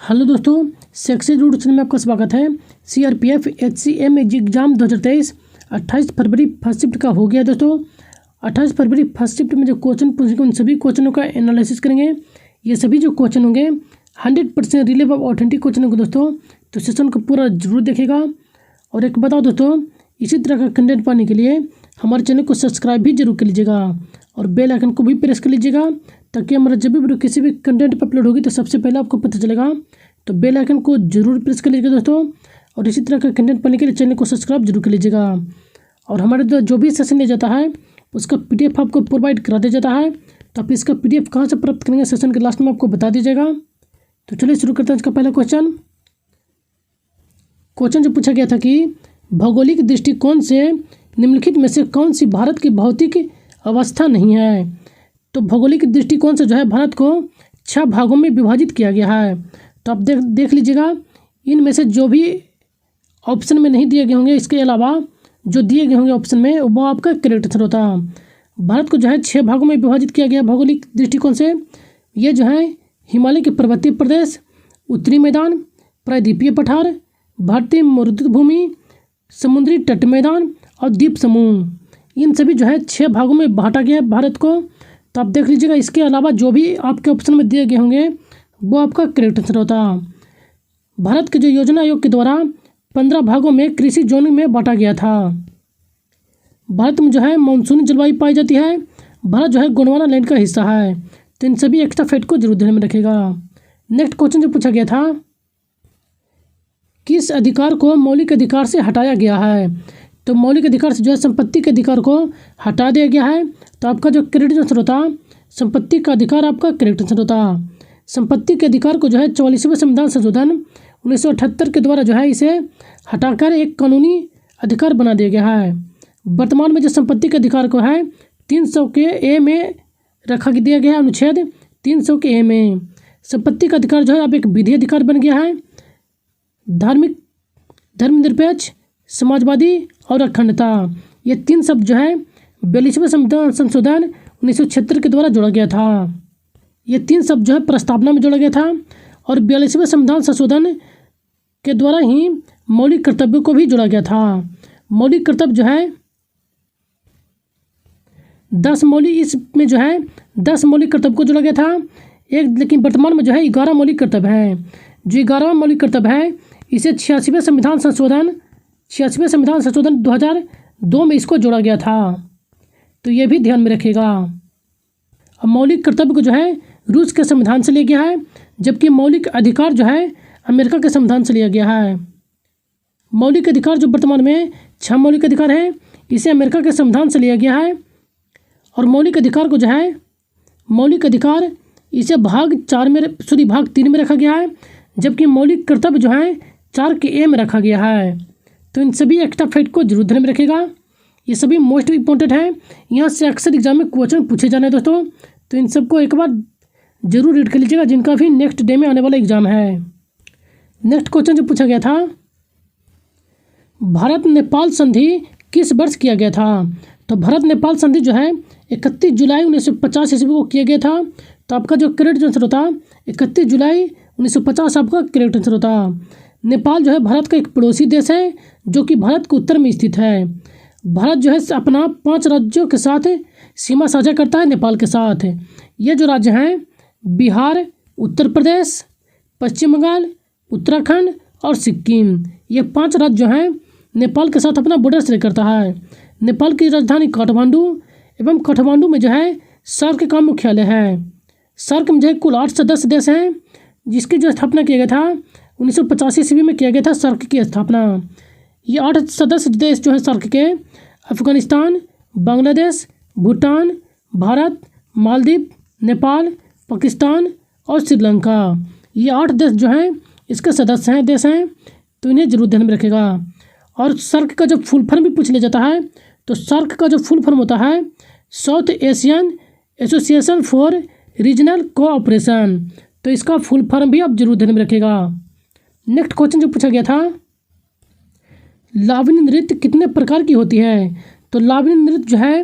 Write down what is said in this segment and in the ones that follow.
Hello दोस्तों, success root channel में आपका स्वागत है। सीआरपीएफ एचसीएम एग्जाम 2023 28 फरवरी फर्स्ट शिफ्ट का हो गया दोस्तों। 28 फरवरी फर्स्ट शिफ्ट में जो क्वेश्चन पूछेंगे उन सभी क्वेश्चनों का एनालिसिस करेंगे। ये सभी जो क्वेश्चन होंगे 100% रिलेवेंट और ऑथेंटिक क्वेश्चन होंगे दोस्तों, तो सेशन को पूरा जरूर देखेगा। और एक बताओ दोस्तों, इसी तरह का कंटेंट पाने के लिए हमारे चैनल को सब्सक्राइब भी जरूर कर लीजिएगा और बेल आइकन को भी प्रेस कर लीजिएगा, ताकि हमारा जब भी वीडियो किसी भी कंटेंट पर अपलोड होगी तो सबसे पहले आपको पता चलेगा। तो बेल आइकन को जरूर प्रेस कर लीजिएगा दोस्तों, और इसी तरह का कंटेंट पाने के लिए चैनल को सब्सक्राइब जरूर कर लीजिएगा। और हमारे द्वारा जो भी सेशन लिया जाता है उसका पीडीएफ आपको प्रोवाइड करा दिया जाता है। तो आप इसका पीडीएफ कहाँ से प्राप्त करेंगे सेशन के लास्ट में आपको बता दीजिएगा। तो चलिए शुरू करते हैं इसका पहला क्वेश्चन जो पूछा गया था कि भौगोलिक दृष्टिकोण से निम्नलिखित में से कौन सी भारत की भौतिक अवस्था नहीं है। तो भौगोलिक दृष्टिकोण से जो है भारत को 6 भागों में विभाजित किया गया है। तो आप देख लीजिएगा, इनमें से जो भी ऑप्शन में नहीं दिए गए होंगे, इसके अलावा जो दिए गए होंगे ऑप्शन में, वो आपका करेक्ट आंसर होता। भारत को जो है 6 भागों में विभाजित किया गया भौगोलिक दृष्टिकोण से। ये जो है हिमालय के पर्वतीय प्रदेश, उत्तरी मैदान, प्रायद्वीपीय पठार, भारतीय मरुभूमि, समुद्री तट मैदान और द्वीप समूह, इन सभी जो है 6 भागों में बांटा गया है भारत को। तो आप देख लीजिएगा, इसके अलावा जो भी आपके ऑप्शन में दिए गए होंगे वो आपका करेक्ट आंसर होता। भारत के जो योजना आयोग के द्वारा 15 भागों में कृषि जोन में बांटा गया था। भारत में जो है मानसूनी जलवायु पाई जाती है। भारत जो है गोंडवाना लैंड का हिस्सा है। तो इन सभी एक्स्ट्रा फैक्ट को जरूर ध्यान में रखेगा। नेक्स्ट क्वेश्चन जो पूछा गया था, किस अधिकार को मौलिक अधिकार से हटाया गया है। तो मौलिक अधिकार से जो है संपत्ति के अधिकार को हटा दिया गया है। तो आपका जो करेक्ट आंसर होता, संपत्ति का अधिकार आपका करेक्ट आंसर होता। संपत्ति के अधिकार को जो है 44वें संविधान संशोधन 1978 के द्वारा जो है इसे हटाकर एक कानूनी अधिकार बना दिया गया है। वर्तमान में जो संपत्ति के अधिकार को है 300 के ए में रखा दिया गया है, अनुच्छेद 300 के ए में। संपत्ति का अधिकार जो है अब एक विधि अधिकार बन गया है। धार्मिक, धर्मनिरपेक्ष, समाजवादी और अखंडता, ये 3 शब्द जो है 42वें संविधान संशोधन 1976 के द्वारा जोड़ा गया था। ये 3 शब्द जो है प्रस्तावना में जोड़ा गया था और 42वें संविधान संशोधन के द्वारा ही मौलिक कर्तव्यों को भी जोड़ा गया था। मौलिक कर्तव्य जो है 10 मौलिक, इसमें जो है 10 मौलिक कर्तव्य को जोड़ा गया था एक, लेकिन वर्तमान में जो है 11 मौलिक कर्तव्य है। जो 11वां मौलिक कर्तव्य है इसे 86वें संविधान संशोधन 2002 में इसको जोड़ा गया था। तो ये भी ध्यान में रखिएगा। अब मौलिक कर्तव्य को जो है रूस के संविधान से लिया गया है, जबकि मौलिक अधिकार जो है अमेरिका के संविधान से लिया गया है। मौलिक अधिकार जो वर्तमान में 6 मौलिक अधिकार है, इसे अमेरिका के संविधान से लिया गया है। और मौलिक अधिकार को जो है मौलिक अधिकार इसे भाग 3 में रखा गया है, जबकि मौलिक कर्तव्य जो है 4 के ए में रखा गया है। तो इन सभी एक्स्ट्रा फैक्ट को जरूर ध्यान में रखेगा। ये सभी मोस्ट इंपॉर्टेंट है, यहाँ से अक्सर एग्जाम में क्वेश्चन पूछे जाने हैं दोस्तों। तो इन सबको एक बार जरूर रीड कर लीजिएगा, जिनका भी नेक्स्ट डे में आने वाला एग्जाम है। नेक्स्ट क्वेश्चन जो पूछा गया था, भारत नेपाल संधि किस वर्ष किया गया था। तो भारत नेपाल संधि जो है 31 जुलाई 1950 ईस्वी को किया गया था। तो आपका जो करेक्ट आंसर होता 31 जुलाई 1950 आपका करेक्ट आंसर होता। नेपाल जो है भारत का एक पड़ोसी देश है, जो कि भारत के उत्तर में स्थित है। भारत जो है अपना 5 राज्यों के साथ सीमा साझा करता है नेपाल के साथ। ये जो राज्य हैं बिहार, उत्तर प्रदेश, पश्चिम बंगाल, उत्तराखंड और सिक्किम, ये 5 राज्य जो हैं नेपाल के साथ अपना बॉर्डर शेयर करता है। नेपाल की राजधानी काठमांडू एवं काठमांडू में जो है सार्क का मुख्यालय है। सार्क में जो है कुल 8 सदस्य देश हैं, जिसकी जो स्थापना किया गया था 1985 ईस्वी में किया गया था सार्क की स्थापना। ये 8 सदस्य देश जो है सार्क के अफगानिस्तान, बांग्लादेश, भूटान, भारत, मालदीव, नेपाल, पाकिस्तान और श्रीलंका, ये 8 देश जो हैं इसके सदस्य हैं देश हैं। तो इन्हें जरूर ध्यान में रखेगा। और सार्क का जो फुल फॉर्म भी पूछ लिया जाता है, तो सार्क का जो फुल फॉर्म होता है south Asian association for regional cooperation. तो इसका फुल फॉर्म भी आप जरूर ध्यान में रखेगा। नेक्स्ट क्वेश्चन जो पूछा गया था, लावणी नृत्य कितने प्रकार की होती है। तो लावणी नृत्य जो है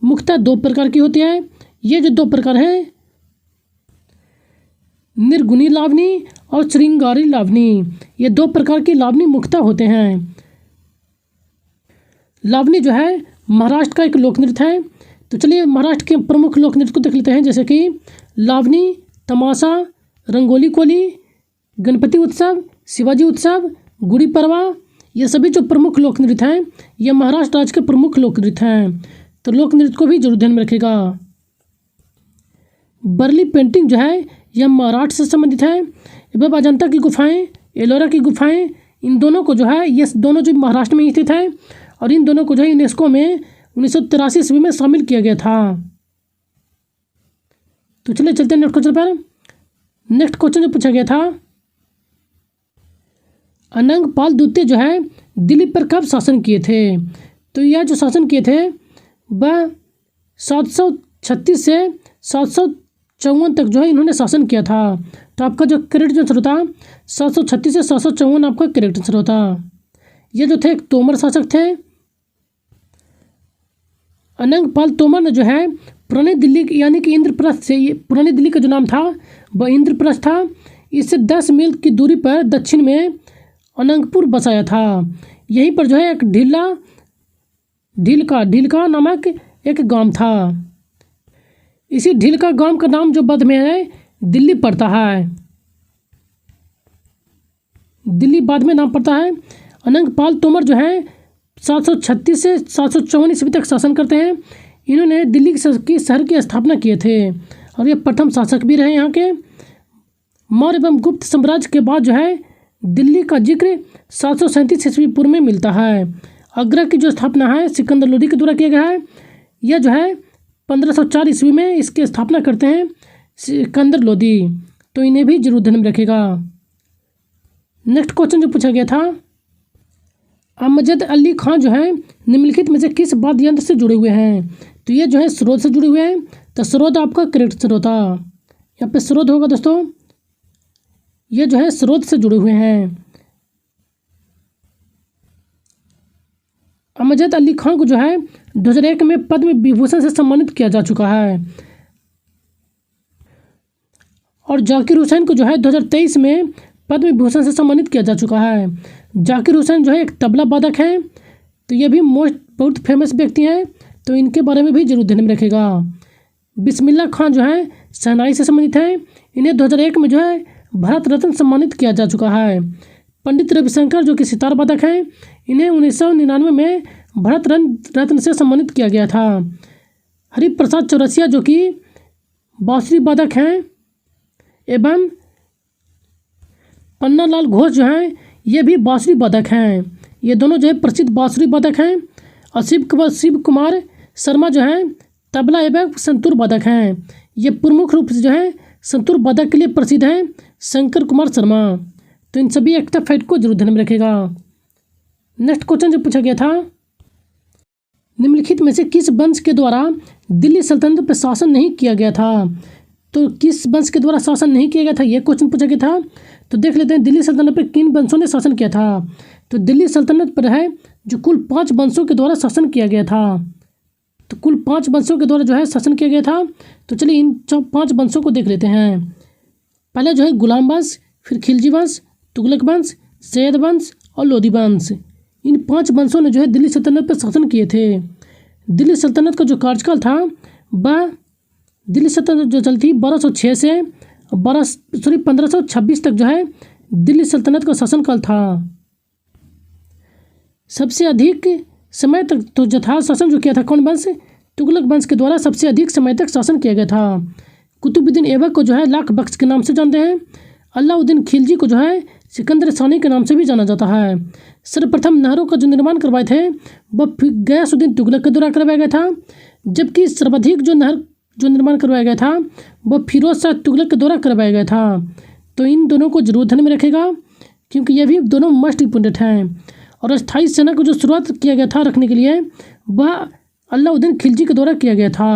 मुख्यतः 2 प्रकार की होती है। ये जो 2 प्रकार हैं निर्गुणी लावनी और श्रृंगारी लावनी, ये दो प्रकार की लावनी मुख्यतः होते हैं। लावनी जो है महाराष्ट्र का एक लोक नृत्य है। तो चलिए महाराष्ट्र के प्रमुख लोक नृत्य को देख लेते हैं, जैसे कि लावनी, तमाशा, रंगोली कोली, गणपति उत्सव, शिवाजी उत्सव, गुड़ी पड़वा, ये सभी जो प्रमुख लोक नृत्य हैं ये महाराष्ट्र राज्य के प्रमुख लोक नृत्य हैं। तो लोक नृत्य को भी जरूर ध्यान में रखिएगा। बर्ली पेंटिंग जो है यह महाराष्ट्र से संबंधित है। एवं अजंता की गुफाएं, एलोरा की गुफाएं, इन दोनों को जो है ये दोनों जो महाराष्ट्र में स्थित है और इन दोनों को जो है यूनेस्को में 1983 ईस्वी में शामिल किया गया था। तो चलिए चलते हैं नेक्स्ट क्वेश्चन पर। नेक्स्ट क्वेश्चन जो पूछा गया था, अनंग पाल द्वितीय जो है दिल्ली पर कब शासन किए थे? तो यह जो शासन किए थे वह 736 से 754 तक जो है इन्होंने शासन किया था। तो आपका जो करेक्ट आंसर होता 736 से 754 आपका करेक्ट आंसर होता। ये जो थे एक तोमर शासक थे। अनंग पाल तोमर ने जो है पुरानी दिल्ली यानी कि इंद्रप्रस्थ से, पुरानी दिल्ली का जो नाम था वह इंद्रप्रस्थ था, इससे 10 मील की दूरी पर दक्षिण में अनंगपुर बसाया था। यहीं पर जो है एक ढीलका नामक एक गांव था। इसी ढीलका गांव का नाम जो बाद में है दिल्ली पड़ता है, दिल्ली बाद में नाम पड़ता है। अनंग पाल तोमर जो है 736 से 754 ईस्वी तक शासन करते हैं। इन्होंने दिल्ली की शहर की स्थापना किए थे और ये प्रथम शासक भी रहे यहाँ के। मौर्य एवं गुप्त साम्राज्य के बाद जो है दिल्ली का जिक्र 737 ईस्वी पूर्व में मिलता है। आगरा की जो स्थापना है सिकंदर लोदी के द्वारा किया गया है। यह जो है 1504 ईस्वी में इसकी स्थापना करते हैं सिकंदर लोदी। तो इन्हें भी जरूर ध्यान में रखिएगा। नेक्स्ट क्वेश्चन जो पूछा गया था, अमजद अली खान जो है निम्नलिखित में से किस वाद्य यंत्र से जुड़े हुए हैं? तो ये जो है सरोद से जुड़े हुए हैं। तो सरोद आपका करेक्ट आंसर होता। यहाँ पे सरोद होगा दोस्तों, ये जो है सरोद से जुड़े हुए हैं। अमजद अली खान को जो है 2001 में पद्म विभूषण से सम्मानित किया जा चुका है और जाकिर हुसैन को जो है 2023 में पद्म विभूषण से सम्मानित किया जा चुका है। जाकिर हुसैन जो है एक तबला वादक हैं। तो ये भी बहुत फेमस व्यक्ति हैं, तो इनके बारे में भी जरूर ध्यान में रखिएगा। बिस्मिल्लाह खान जो है शहनाई से संबंधित हैं। इन्हें 2001 में जो है भारत रत्न सम्मानित किया जा चुका है। पंडित रविशंकर जो कि सितार वादक हैं, इन्हें 1999 में भारत रत्न से सम्मानित किया गया था। हरिप्रसाद चौरसिया जो कि बांसुरी वादक हैं एवं पन्नालाल घोष जो हैं ये भी बांसुरी वादक हैं। ये दोनों जो है प्रसिद्ध बांसुरी वादक हैं। और शिव कुमार शर्मा जो हैं तबला एवं संतूर वादक हैं। ये प्रमुख रूप से जो है संतूर वादक के लिए प्रसिद्ध हैं शंकर कुमार शर्मा। तो इन सभी एक्स्ट्रा फैक्ट को जरूर ध्यान में रखेगा। नेक्स्ट क्वेश्चन जो पूछा गया था, निम्नलिखित में से किस वंश के द्वारा दिल्ली सल्तनत पर शासन नहीं किया गया था? तो किस वंश के द्वारा शासन नहीं किया गया था ये क्वेश्चन पूछा गया था। तो देख लेते हैं दिल्ली सल्तनत पर किन वंशों ने शासन किया था। तो दिल्ली सल्तनत पर है जो कुल 5 वंशों के द्वारा शासन किया गया था। तो कुल 5 वंशों के द्वारा जो है शासन किया गया था। तो चलिए इन 5 वंशों को देख लेते हैं। पहले जो है गुलाम वंश, फिर खिलजी वंश, तुगलक वंश, सैयद वंश और लोधी वंश। इन 5 वंशों ने जो है दिल्ली सल्तनत पर शासन किए थे। दिल्ली सल्तनत का जो कार्यकाल था वह दिल्ली सल्तनत जो चलती 1206 से 1526 तक जो है दिल्ली सल्तनत का शासनकाल था। सबसे अधिक समय तक तो यथार्थ शासन जो किया था कौन वंश? तुगलक वंश के द्वारा सबसे अधिक समय तक शासन किया गया था। कुतुबुद्दीन ऐबक को जो है लाख बख्श के नाम से जानते हैं। अलाउद्दीन खिलजी को जो है सिकंदर सानी के नाम से भी जाना जाता है। सर्वप्रथम नहरों का जो निर्माण करवाए थे वह गयासुद्दीन तुगलक के द्वारा करवाया गया था, जबकि सर्वाधिक जो नहर जो निर्माण करवाया गया था वह फिरोज शाह तुगलक के द्वारा करवाया गया था। तो इन दोनों को जरूर ध्यान में रखेगा क्योंकि ये भी दोनों मोस्ट इम्पोर्टेंट हैं। और अस्थायी सेना को जो शुरुआत किया गया था रखने के लिए वह अलाउद्दीन खिलजी के द्वारा किया गया था।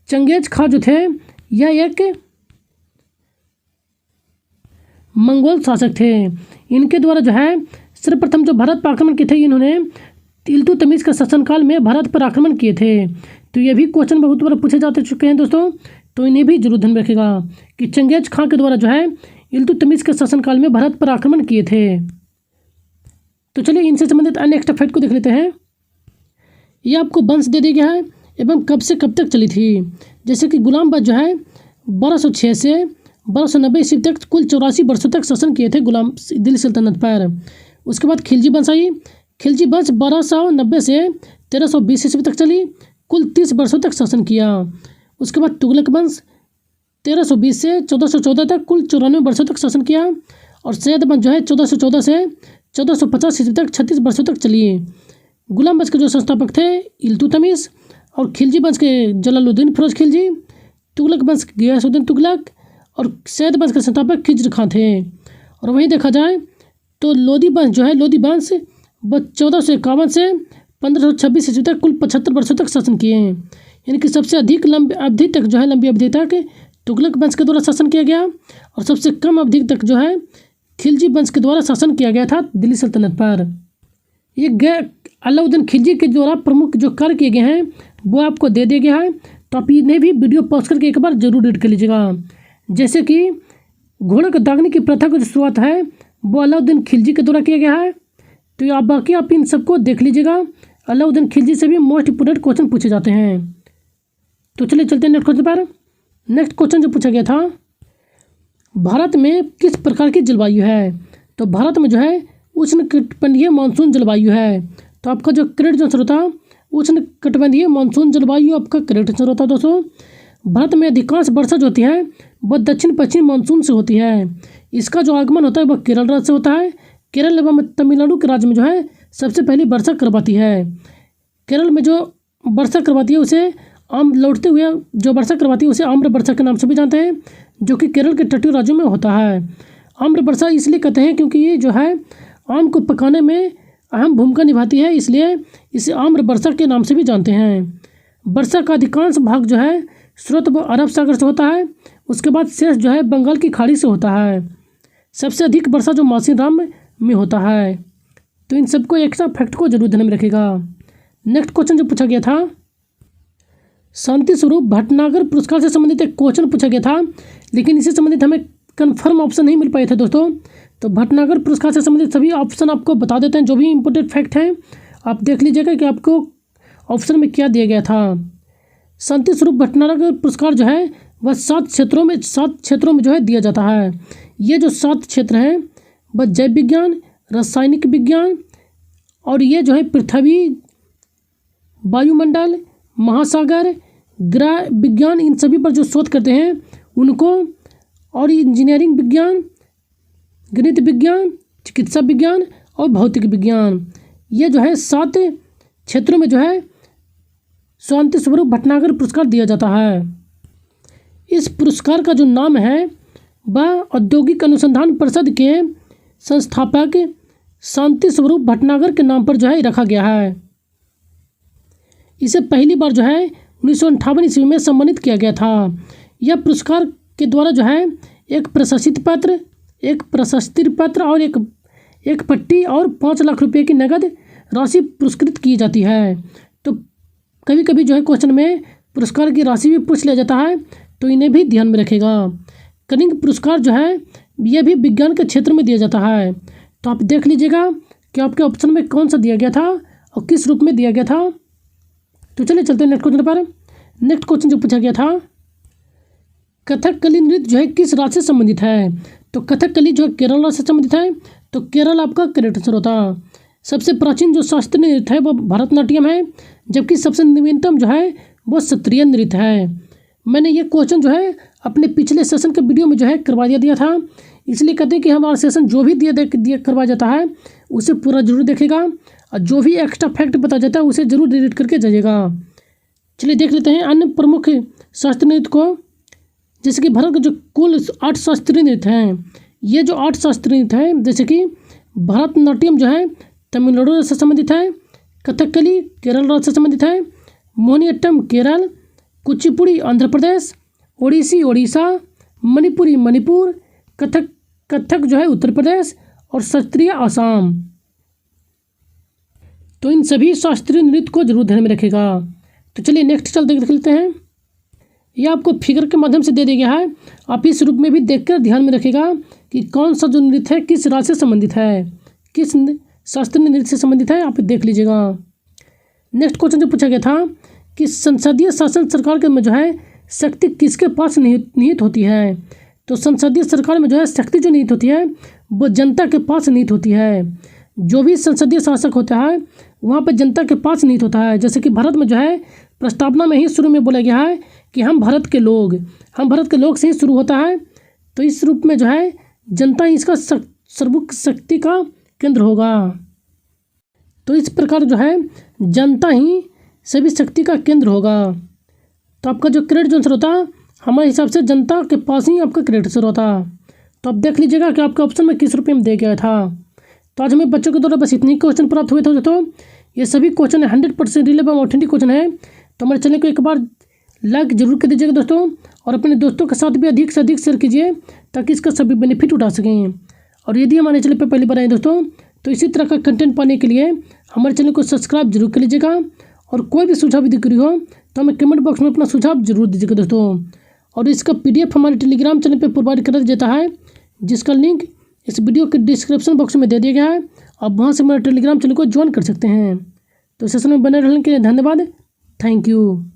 चंगेज खां जो थे यह एक मंगोल शासक थे। इनके द्वारा जो है सर्वप्रथम जो भारत पर आक्रमण किए थे इन्होंने इल्तुतमिश के शासनकाल में भारत पर आक्रमण किए थे। तो ये भी क्वेश्चन बहुत बार पूछे जाते चुके हैं दोस्तों तो इन्हें भी जरूर ध्यान में रखेगा कि चंगेज खां के द्वारा जो है इल्तुतमिश के शासनकाल में भारत पर आक्रमण किए थे। तो चलिए इनसे संबंधित अन्य एक्स्ट्रा फैक्ट को देख लेते हैं। ये आपको वंश दे दिया गया है एवं कब से कब तक चली थी। जैसे कि गुलाम बख्श जो है 1206 से 1290 ईस्वी तक कुल 84 वर्षों तक शासन किए थे गुलाम दिल्ली सल्तनत पर। उसके बाद खिलजी वंश आई। खिलजी वंश 1290 से 1320 ईस्वी तक चली, कुल 30 वर्षों तक शासन किया। उसके बाद तुगलक वंश 1320 से 1414 तक कुल 94 वर्षों तक शासन किया। और सैयद वंश जो है 1414 से 1450 ईस्वी तक 36 वर्षों तक चली। गुलाम वंश के जो संस्थापक थे इल्तुतमिश, और खिलजी वंश के जलालुद्दीन फिरोज खिलजी, तुगलक वंश के गियासुद्दीन तुगलक, और सैयद वंश के संस्थापक खिज्र खां थे। और वहीं देखा जाए तो लोधी वंश जो है लोधी वंश 1451 से 1526 ईस्वी तक कुल 75 वर्षों तक शासन किए हैं। यानी कि सबसे अधिक लंबी अवधि तक जो है लंबी अवधि तक तुगलक वंश के द्वारा शासन किया गया, और सबसे कम अवधि तक जो है खिलजी वंश के द्वारा शासन किया गया था दिल्ली सल्तनत पर। ये अलाउद्दीन खिलजी के द्वारा प्रमुख जो कार्य किए गए हैं वो आपको दे दिया गया है। तो आप इन्हें भी वीडियो पॉज करके एक बार जरूर रीड कर लीजिएगा। जैसे कि घोड़े को दागने की प्रथा की जो शुरुआत है वो अलाउद्दीन खिलजी के द्वारा किया गया है। तो आप बाकी आप इन सबको देख लीजिएगा। अलाउद्दीन खिलजी से भी मोस्ट इंपोर्टेंट क्वेश्चन पूछे जाते हैं। तो चलिए चलते हैं नेक्स्ट क्वेश्चन पर। नेक्स्ट क्वेश्चन जो पूछा गया था, भारत में किस प्रकार की जलवायु है। तो भारत में जो है उष्णकटिबंधीय मानसून जलवायु है। तो आपका जो करेक्ट आंसर होता उष्णकटिबंधीय मानसून जलवायु आपका करेक्ट आंसर होता। दोस्तों भारत में अधिकांश वर्षा जो होती है वह दक्षिण पश्चिम मानसून से होती है। इसका जो आगमन होता है वह केरल राज्य से होता है। केरल एवं तमिलनाडु के राज्य में जो है सबसे पहली वर्षा करवाती है। केरल में जो वर्षा करवाती है उसे लौटते हुए जो वर्षा करवाती है उसे आम्र वर्षा के नाम से भी जानते हैं, जो कि केरल के तटीय राज्यों में होता है। आम्र वर्षा इसलिए कहते हैं क्योंकि ये जो है आम को पकाने में अहम भूमिका निभाती है, इसलिए इसे आम्र वर्षा के नाम से भी जानते हैं। वर्षा का अधिकांश भाग जो है स्रोत अरब सागर से होता है। उसके बाद शेष जो है बंगाल की खाड़ी से होता है। सबसे अधिक वर्षा जो मासीराम में होता है। तो इन सबको एक्स्ट्रा फैक्ट को जरूर ध्यान में रखेगा। नेक्स्ट क्वेश्चन जो पूछा गया था, शांति स्वरूप भटनागर पुरस्कार से संबंधित एक क्वेश्चन पूछा गया था, लेकिन इससे संबंधित हमें कंफर्म ऑप्शन नहीं मिल पाए थे दोस्तों। तो भटनागर पुरस्कार से संबंधित सभी ऑप्शन आपको बता देते हैं। जो भी इंपॉर्टेंट फैक्ट हैं आप देख लीजिएगा कि आपको ऑप्शन में क्या दिया गया था। शांति स्वरूप भटनागर पुरस्कार जो है वह 7 क्षेत्रों में जो है दिया जाता है। ये जो 7 क्षेत्र हैं वह जैव विज्ञान, रासायनिक विज्ञान, और ये जो है पृथ्वी, वायुमंडल, महासागर, ग्रह विज्ञान, इन सभी पर जो शोध करते हैं उनको, और इंजीनियरिंग विज्ञान, गणित विज्ञान, चिकित्सा विज्ञान और भौतिक विज्ञान, ये जो है 7 क्षेत्रों में जो है शांति स्वरूप भटनागर पुरस्कार दिया जाता है। इस पुरस्कार का जो नाम है वह औद्योगिक अनुसंधान परिषद के संस्थापक शांति स्वरूप भटनागर के नाम पर जो है रखा गया है। इसे पहली बार जो है 1958 ईस्वी में सम्मानित किया गया था। यह पुरस्कार के द्वारा जो है एक प्रशस्ति पत्र और एक पट्टी और 5 लाख रुपए की नगद राशि पुरस्कृत की जाती है। तो कभी कभी जो है क्वेश्चन में पुरस्कार की राशि भी पूछ लिया जाता है, तो इन्हें भी ध्यान में रखेगा। कनिंग पुरस्कार जो है यह भी विज्ञान के क्षेत्र में दिया जाता है। तो आप देख लीजिएगा कि आपके ऑप्शन में कौन सा दिया गया था और किस रूप में दिया गया था। तो चलिए चलते हैं नेक्स्ट क्वेश्चन पर। नेक्स्ट क्वेश्चन जो पूछा गया था, कथकली नृत्य जो है किस राज्य से संबंधित है। तो कथकली जो है केरल राज्य से संबंधित है। तो केरल आपका करेक्ट आंसर होता। सबसे प्राचीन जो शास्त्रीय नृत्य है वो भरतनाट्यम है, जबकि सबसे नवीनतम जो है वो क्षत्रिय नृत्य है। मैंने ये क्वेश्चन जो है अपने पिछले सेशन के वीडियो में जो है करवा दिया था, इसलिए कहते हैं कि हमारा सेशन जो भी दिया करवाया जाता है उसे पूरा जरूर देखेगा, और जो भी एक्स्ट्रा फैक्ट बताया जाता है उसे जरूर रीड करके जाइएगा। चलिए देख लेते हैं अन्य प्रमुख शास्त्रीय नृत्य को। जैसे कि भारत के जो कुल 8 शास्त्रीय नृत्य हैं, ये जो 8 शास्त्रीय नृत्य हैं, जैसे कि भरतनाट्यम जो है तमिलनाडु से संबंधित है, कथकली केरल राज्य से संबंधित है, मोहिनीअट्टम केरल, कुचिपुड़ी आंध्र प्रदेश, ओडिसी ओडिशा, मणिपुरी मणिपुर, कथक जो है उत्तर प्रदेश, और शास्त्रीय आसाम। तो इन सभी शास्त्रीय नृत्य को जरूर ध्यान में रखेगा। तो चलिए नेक्स्ट चल देख लेते हैं। ये आपको फिगर के माध्यम से दे दिया गया है। आप इस रूप में भी देखकर ध्यान में रखिएगा कि कौन सा जो नृत्य है किस राज्य से संबंधित है, किस शास्त्रीय नृत्य से संबंधित है, आप देख लीजिएगा। नेक्स्ट क्वेश्चन जो पूछा गया था कि संसदीय शासन सरकार के में जो है शक्ति किसके पास निहित होती है। तो संसदीय सरकार में जो है शक्ति जो निहित होती है वो जनता के पास निहित होती है। जो भी संसदीय शासक होता है वहाँ पर जनता के पास निहित होता है। जैसे कि भारत में जो है प्रस्तावना में ही शुरू में बोला गया है कि हम भारत के लोग से ही शुरू होता है। तो इस रूप में जो है जनता ही इसका सर्वोच्च शक्ति का केंद्र होगा। तो इस प्रकार जो है जनता ही सभी शक्ति का केंद्र होगा। तो आपका जो क्रेडिट आंसर होता हमारे हिसाब से जनता के पास ही आपका क्रेडिट आंसर होता। तो आप देख लीजिएगा कि आपके ऑप्शन में किस रूप में दिया गया था। तो आज हमें बच्चों के द्वारा बस इतने क्वेश्चन प्राप्त हुए थे दोस्तों। ये सभी क्वेश्चन 100% रिलेवेंट ऑथेंटिक क्वेश्चन है। तो हमारे चैनल को एक बार लाइक जरूर कर दीजिएगा दोस्तों, और अपने दोस्तों के साथ भी अधिक से अधिक शेयर कीजिए ताकि इसका सभी बेनिफिट उठा सकें। और यदि हमारे चैनल पर पहली बार आए दोस्तों तो इसी तरह का कंटेंट पाने के लिए हमारे चैनल को सब्सक्राइब जरूर कर लीजिएगा। और कोई भी सुझाव यदि करी हो तो हमें कमेंट बॉक्स में अपना सुझाव जरूर दीजिएगा दोस्तों। और इसका PDF हमारे टेलीग्राम चैनल पर प्रोवाइड कर देता है, जिसका लिंक इस वीडियो के डिस्क्रिप्शन बॉक्स में दे दिया गया है। आप वहाँ से हमारे टेलीग्राम चैनल को ज्वाइन कर सकते हैं। तो सेशन में बने रहने के लिए धन्यवाद। Thank you.